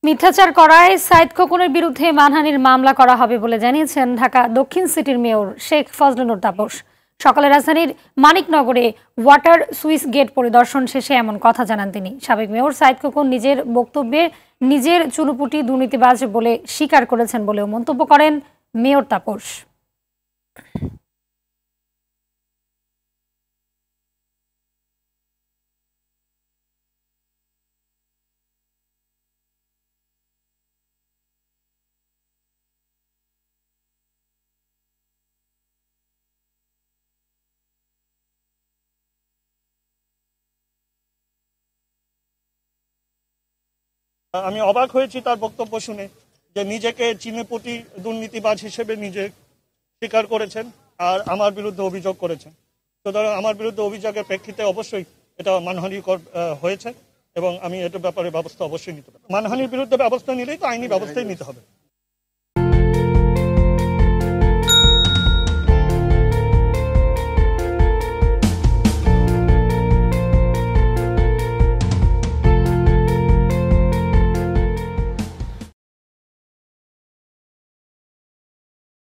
মিথ্যাচার করায় সাইদ খোকনের বিরুদ্ধে মানহানির মামলা করা হবে বলে জানিয়েছেন ঢাকা দক্ষিণ সিটির মেয়র শেখ ফজলুল তাপস। সকালে রাজধানীর মানিকনগরে ওয়াটার সুইচ গেট পরিদর্শন শেষে এমন কথা জানান তিনি। সাবেক মেয়র সাইদ খোকন নিজের বক্তব্যে নিজের চুনুপুটি দুর্নীতিবাজ বলে স্বীকার করেছেন বলেও মন্তব্য করেন মেয়র তাপস। আমি অবাক হয়েছি তার বক্তব্য শুনে, যে নিজেকে চিনেপুটি দুর্নীতিবাজ হিসেবে নিজে স্বীকার করেছেন আর আমার বিরুদ্ধে অভিযোগ করেছেন। সুতরাং আমার বিরুদ্ধে অভিযোগের প্রেক্ষিতে অবশ্যই এটা মানহানিকর হয়েছে এবং আমি এটার ব্যাপারে ব্যবস্থা অবশ্যই নিতে পারি। মানহানির বিরুদ্ধে ব্যবস্থা নিলেই তো আইনি ব্যবস্থাই নিতে হবে।